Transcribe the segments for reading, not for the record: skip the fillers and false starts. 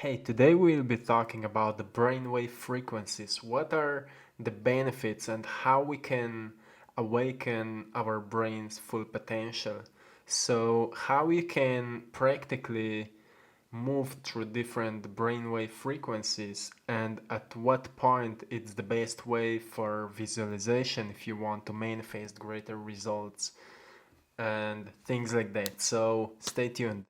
Hey, today we'll be talking about the brainwave frequencies. What are the benefits and how we can awaken our brain's full potential? So, how you can practically move through different brainwave frequencies and at what point it's the best way for visualization if you want to manifest greater results and things like that. So, stay tuned.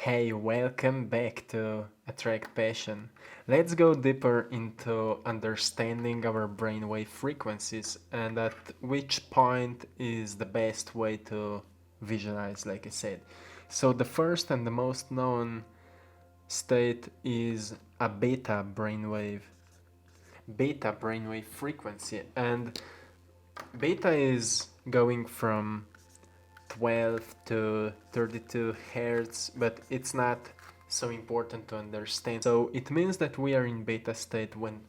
Hey, welcome back to AttractPassion. Let's go deeper into understanding our brainwave frequencies and at which point is the best way to visualize, like I said. So, the first and the most known state is a beta brainwave frequency, and beta is going from 12 to 32 hertz, but it's not so important to understand. So it means that we are in beta state when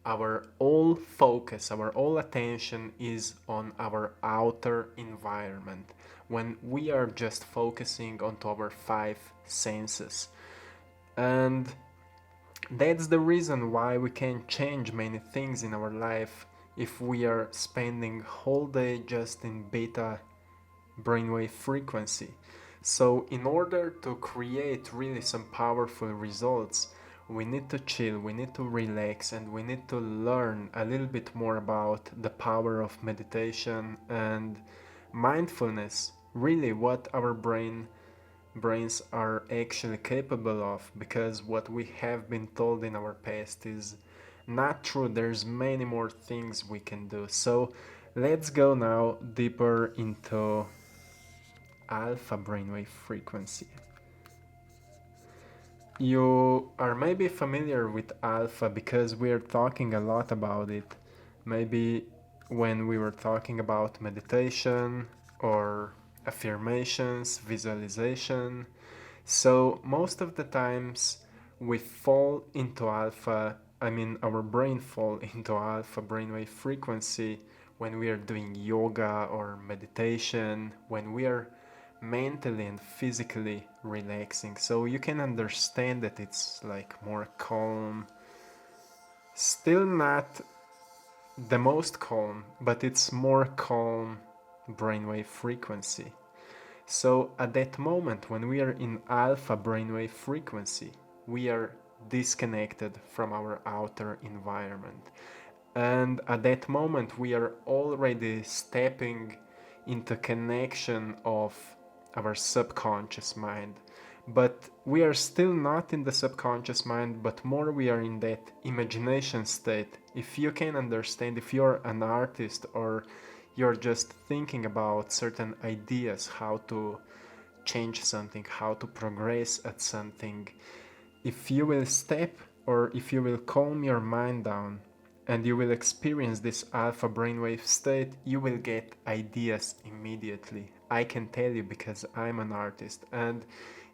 our all focus, our all attention is on our outer environment, when we are just focusing onto our five senses. And that's the reason why we can change many things in our life if we are spending whole day just in beta brainwave frequency. So, in order to create really some powerful results, we need to chill, we need to relax, and we need to learn a little bit more about the power of meditation and mindfulness, really what our brains are actually capable of, because what we have been told in our past is not true. There's many more things we can do. So let's go now deeper into alpha brainwave frequency. You are maybe familiar with alpha because we're talking a lot about it. Maybe when we were talking about meditation or affirmations, visualization. So, most of the times we fall into alpha, our brain fall into alpha brainwave frequency when we are doing yoga or meditation, when we are mentally and physically relaxing. So you can understand that it's like more calm, still not the most calm, but it's more calm brainwave frequency. So at that moment when we are in alpha brainwave frequency, we are disconnected from our outer environment. And at that moment we are already stepping into connection of our subconscious mind, but we are still not in the subconscious mind, but more we are in that imagination state. If you can understand, if you're an artist or you're just thinking about certain ideas, how to change something, how to progress at something, if you will step or if you will calm your mind down and you will experience this alpha brainwave state, you will get ideas immediately. I can tell you because I'm an artist, and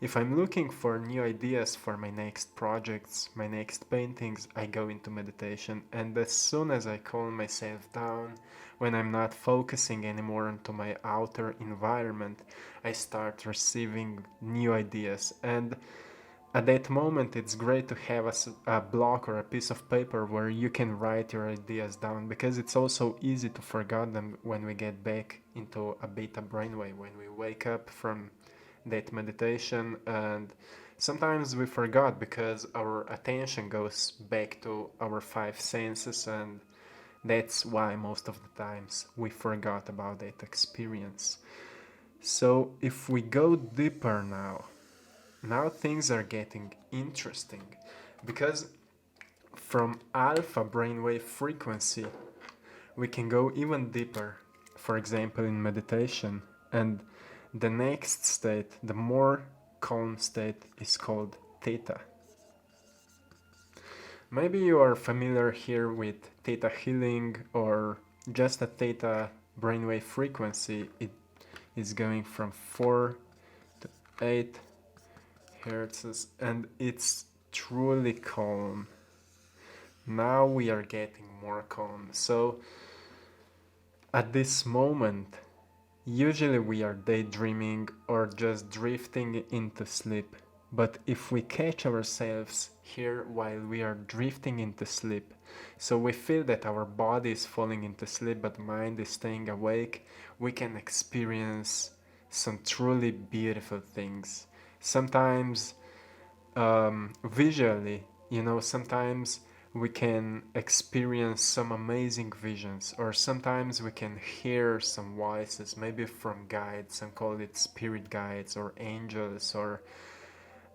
if I'm looking for new ideas for my next projects, my next paintings, I go into meditation, and as soon as I calm myself down, when I'm not focusing anymore onto my outer environment, I start receiving new ideas. And at that moment it's great to have a block or a piece of paper where you can write your ideas down, because it's also easy to forget them when we get back into a beta brainwave, when we wake up from that meditation. And sometimes we forgot because our attention goes back to our five senses, and that's why most of the times we forgot about that experience. So if we go deeper now things are getting interesting, because from alpha brainwave frequency we can go even deeper, for example in meditation, and the next state, the more calm state, is called theta. Maybe you are familiar here with theta healing or just a theta brainwave frequency. It is going from 4 to 8 hertz, and it's truly calm. Now we are getting more calm. So at this moment Usually we are daydreaming or just drifting into sleep. But if we catch ourselves here while we are drifting into sleep, so we feel that our body is falling into sleep but mind is staying awake, we can experience some truly beautiful things. Sometimes visually, sometimes we can experience some amazing visions, or sometimes we can hear some voices, maybe from guides, some call it spirit guides or angels, or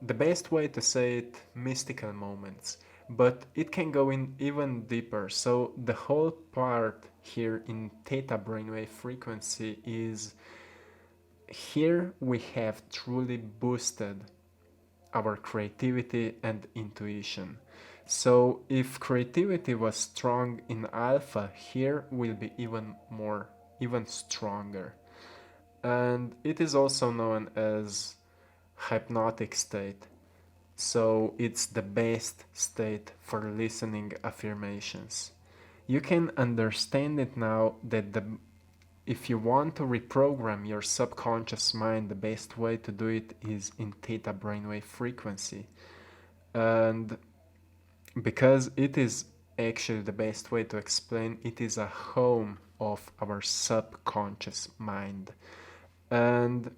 the best way to say it, mystical moments. But it can go in even deeper. So the whole part here in theta brainwave frequency is here we have truly boosted our creativity and intuition. So if creativity was strong in alpha, here will be even stronger. And it is also known as hypnotic state. So it's the best state for listening affirmations. You can understand it now that if you want to reprogram your subconscious mind, the best way to do it is in theta brainwave frequency. And because it is actually the best way to explain, it is a home of our subconscious mind. And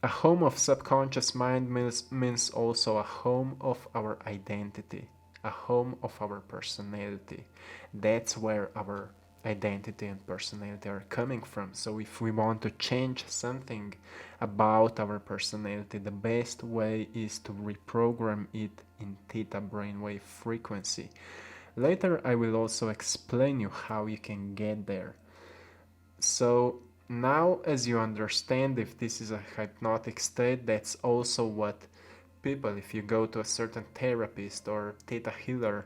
a home of subconscious mind means also a home of our identity, a home of our personality. That's where our identity and personality are coming from. So if we want to change something about our personality, the best way is to reprogram it in theta brainwave frequency. Later I will also explain you how you can get there. So now as you understand if this is a hypnotic state, that's also what people, if you go to a certain therapist or theta healer,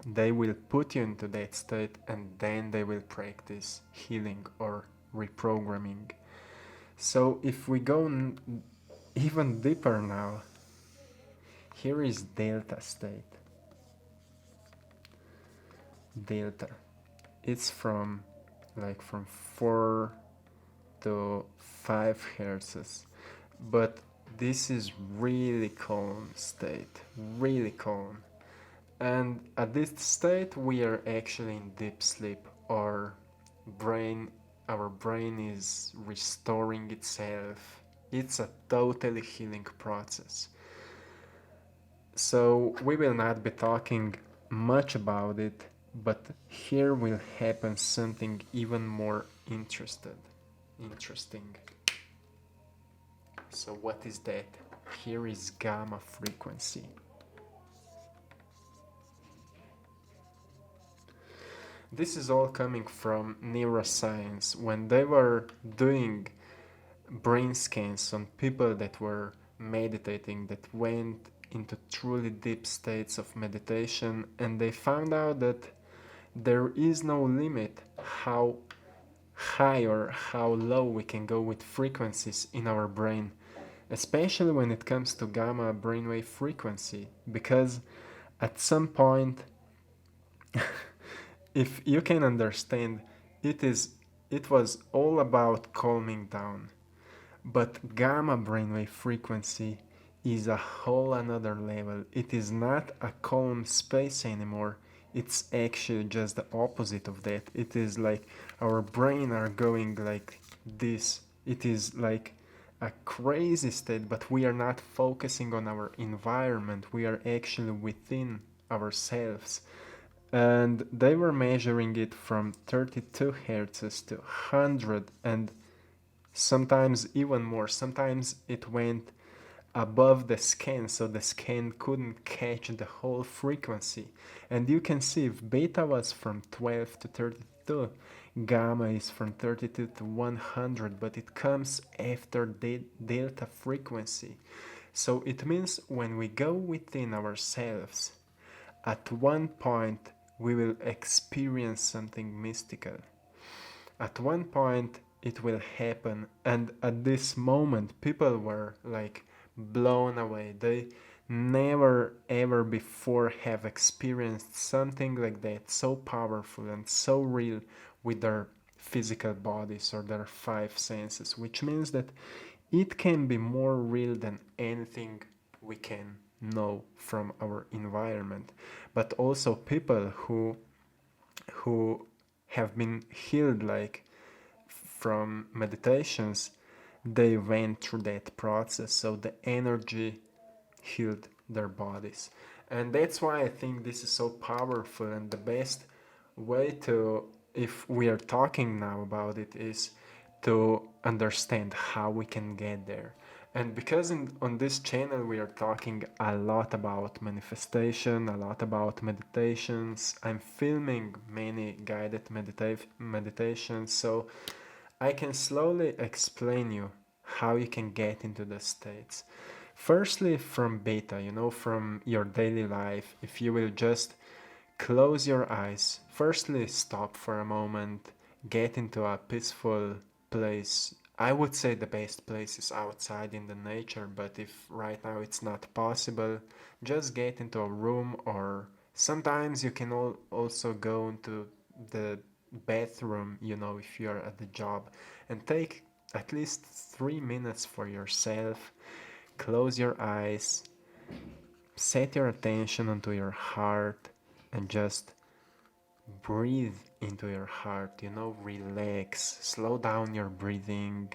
they will put you into that state and then they will practice healing or reprogramming. So if we go even deeper now, here is delta state. Delta. It's from 4 to 5 hertz, but this is really calm state, really calm. And at this state we are actually in deep sleep. Our brain is restoring itself. It's a totally healing process. So we will not be talking much about it, but here will happen something even more interesting. So what is that? Here is gamma frequency. This is all coming from neuroscience. When they were doing brain scans on people that were meditating, that went into truly deep states of meditation, and they found out that there is no limit how high or how low we can go with frequencies in our brain, especially when it comes to gamma brainwave frequency, because at some point if you can understand, it was all about calming down. But gamma brainwave frequency is a whole another level. It is not a calm space anymore. It's actually just the opposite of that. It is like our brain are going like this. It is like a crazy state, but we are not focusing on our environment. We are actually within ourselves. And they were measuring it from 32 hertz to 100 and sometimes even more. Sometimes it went above the scan, so the scan couldn't catch the whole frequency. And you can see if beta was from 12 to 32, gamma is from 32 to 100, but it comes after the delta frequency. So it means when we go within ourselves, at one point we will experience something mystical. At one point it will happen, and at this moment people were like blown away. They never ever before have experienced something like that, so powerful and so real with their physical bodies or their five senses, which means that it can be more real than anything we can know from our environment. But also people who have been healed like from meditations, they went through that process, so the energy healed their bodies. And that's why I think this is so powerful, and the best way to, if we are talking now about it, is to understand how we can get there. And because on this channel we are talking a lot about manifestation, a lot about meditations, I'm filming many guided meditations, so I can slowly explain you how you can get into the states. Firstly, from beta, from your daily life, if you will just close your eyes, firstly stop for a moment, get into a peaceful place. I would say the best place is outside in the nature, but if right now it's not possible, just get into a room, or sometimes you can also go into the bathroom, if you're at the job, and take at least 3 minutes for yourself. Close your eyes, set your attention onto your heart, and just breathe into your heart, relax, slow down your breathing,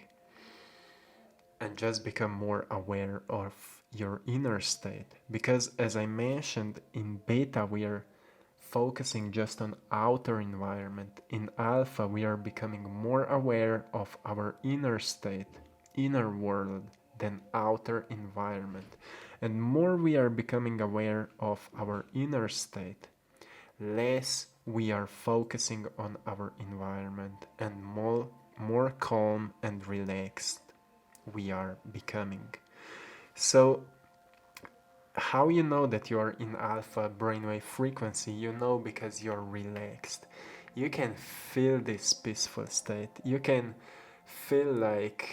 and just become more aware of your inner state. Because as I mentioned, in beta we are focusing just on outer environment. In alpha we are becoming more aware of our inner state, inner world, than outer environment. And more we are becoming aware of our inner state, less we are focusing on our environment, and more calm and relaxed we are becoming. So how you know that you are in alpha brainwave frequency? You know because you're relaxed. You can feel this peaceful state. You can feel like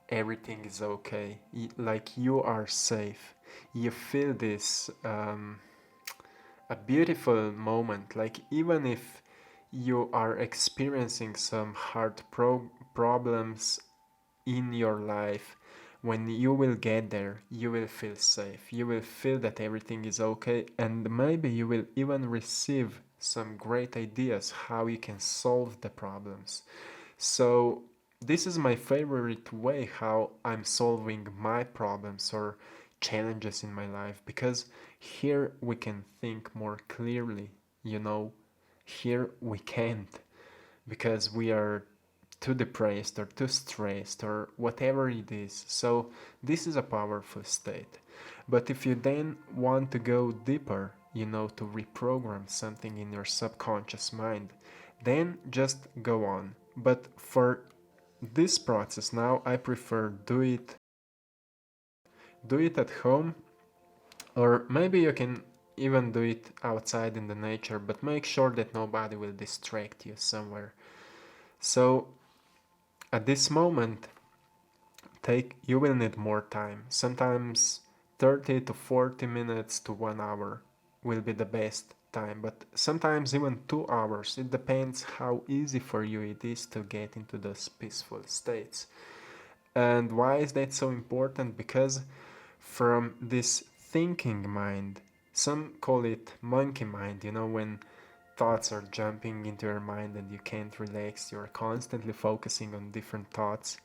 everything is okay, like you are safe. You feel this a beautiful moment, like even if you are experiencing some hard problems in your life, when you will get there, you will feel safe. You will feel that everything is okay, and maybe you will even receive some great ideas how you can solve the problems. So this is my favorite way how I'm solving my problems or challenges in my life, because here we can think more clearly, here we can't, because we are too depressed or too stressed or whatever it is. So this is a powerful state. But if you then want to go deeper, to reprogram something in your subconscious mind, then just go on. But for this process now, I prefer do it at home, or maybe you can even do it outside in the nature, but make sure that nobody will distract you somewhere. So at this moment, you will need more time. Sometimes 30 to 40 minutes to 1 hour will be the best time, but sometimes even 2 hours. It depends how easy for you it is to get into those peaceful states. And why is that so important? Because from this thinking mind, some call it monkey mind, when thoughts are jumping into your mind and you can't relax, you're constantly focusing on different thoughts.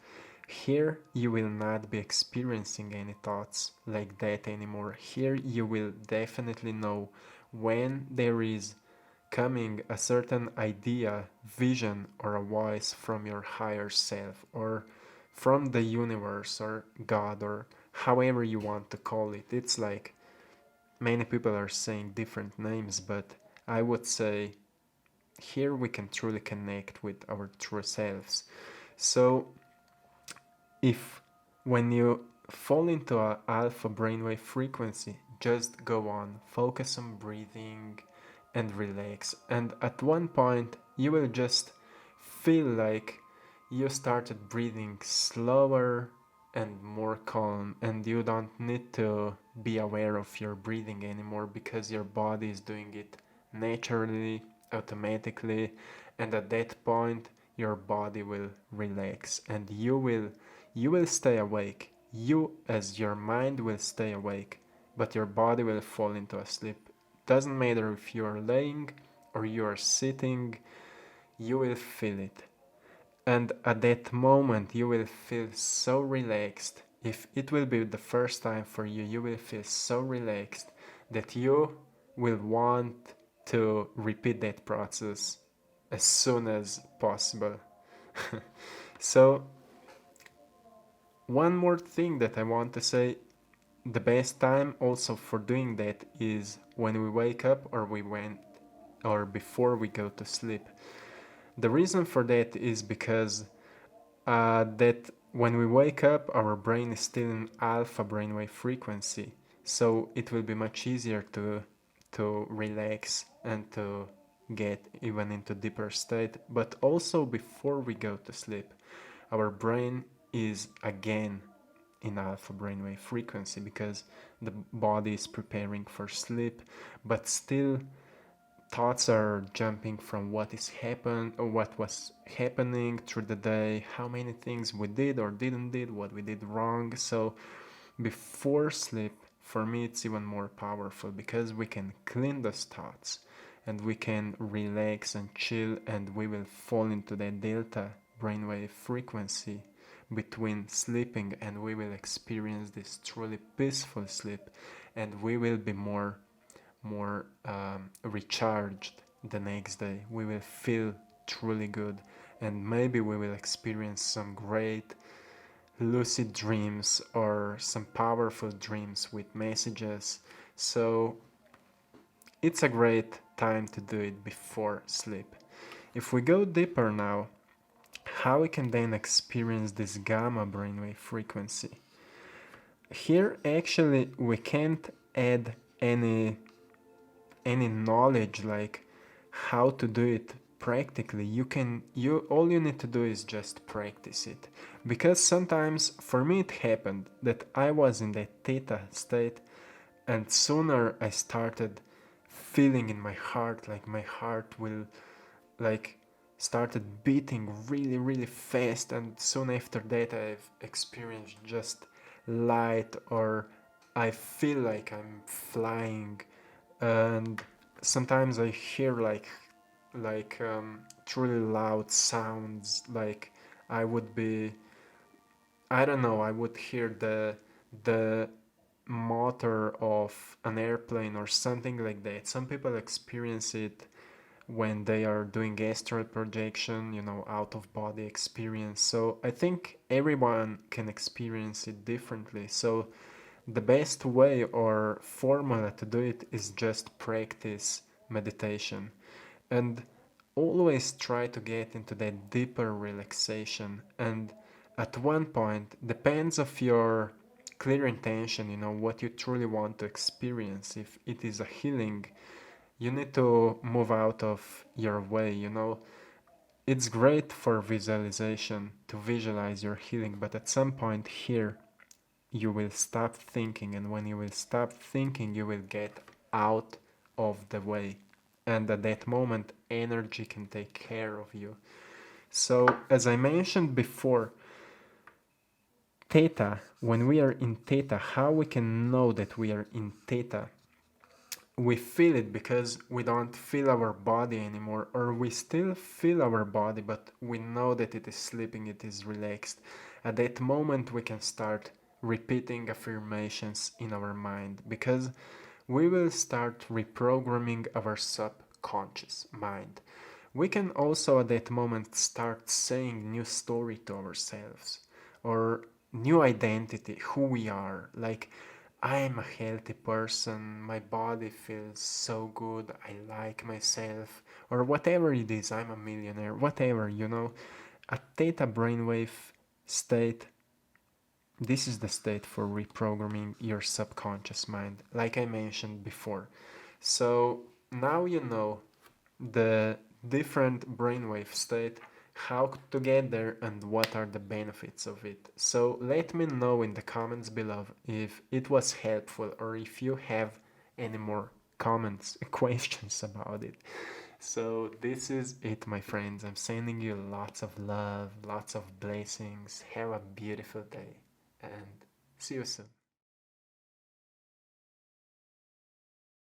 Here you will not be experiencing any thoughts like that anymore. Here you will definitely know when there is coming a certain idea, vision, or a voice from your higher self, or from the universe, or God, or however you want to call it. It's like many people are saying different names, but I would say here we can truly connect with our true selves. So if when you fall into an alpha brainwave frequency, just go on, focus on breathing and relax. And at one point, you will just feel like you started breathing slower and more calm, and you don't need to be aware of your breathing anymore, because your body is doing it naturally, automatically, and at that point your body will relax and you will stay awake. You as your mind will stay awake, but your body will fall into a sleep. Doesn't matter if you are laying or you are sitting, you will feel it. And at that moment, you will feel so relaxed. If it will be the first time for you, you will feel so relaxed that you will want to repeat that process as soon as possible. So, one more thing that I want to say, the best time also for doing that is when we wake up or before we go to sleep. The reason for that is because that when we wake up, our brain is still in alpha brainwave frequency, so it will be much easier to relax and to get even into deeper state. But also before we go to sleep, our brain is again in alpha brainwave frequency because the body is preparing for sleep, but still thoughts are jumping from what was happening through the day, how many things we did or didn't did, what we did wrong. So before sleep, for me it's even more powerful because we can clean those thoughts and we can relax and chill, and we will fall into that delta brainwave frequency between sleeping, and we will experience this truly peaceful sleep, and we will be more recharged the next day. We will feel truly good, and maybe we will experience some great lucid dreams or some powerful dreams with messages. So it's a great time to do it before sleep. If we go deeper now, how we can then experience this gamma brainwave frequency? Here actually we can't add any knowledge like how to do it practically. You all you need to do is just practice it, because sometimes for me it happened that I was in that theta state, and sooner I started feeling in my heart, like my heart will like started beating really really fast, and soon after that I've experienced just light, or I feel like I'm flying. And sometimes I hear truly loud sounds, like I would be, I don't know, I would hear the motor of an airplane or something like that. Some people experience it when they are doing astral projection, out of body experience. So I think everyone can experience it differently. So the best way or formula to do it is just practice meditation, and always try to get into that deeper relaxation. And at one point, depends of your clear intention, what you truly want to experience. If it is a healing, you need to move out of your way. It's great for visualization to visualize your healing, but at some point here you will stop thinking, and when you will stop thinking, you will get out of the way, and at that moment energy can take care of you. So as I mentioned before, theta, when we are in theta, how we can know that we are in theta? We feel it because we don't feel our body anymore, or we still feel our body, but we know that it is sleeping, it is relaxed. At that moment we can start repeating affirmations in our mind, because we will start reprogramming our subconscious mind. We can also at that moment start saying new story to ourselves, or new identity, who we are, like I am a healthy person, my body feels so good, I like myself, or whatever it is, I'm a millionaire, whatever. A theta brainwave state, this is the state for reprogramming your subconscious mind, like I mentioned before. So now you know the different brainwave state, how to get there, and what are the benefits of it. So let me know in the comments below if it was helpful, or if you have any more comments questions about it. So this is it, my friends. I'm sending you lots of love, lots of blessings. Have a beautiful day, and see you soon.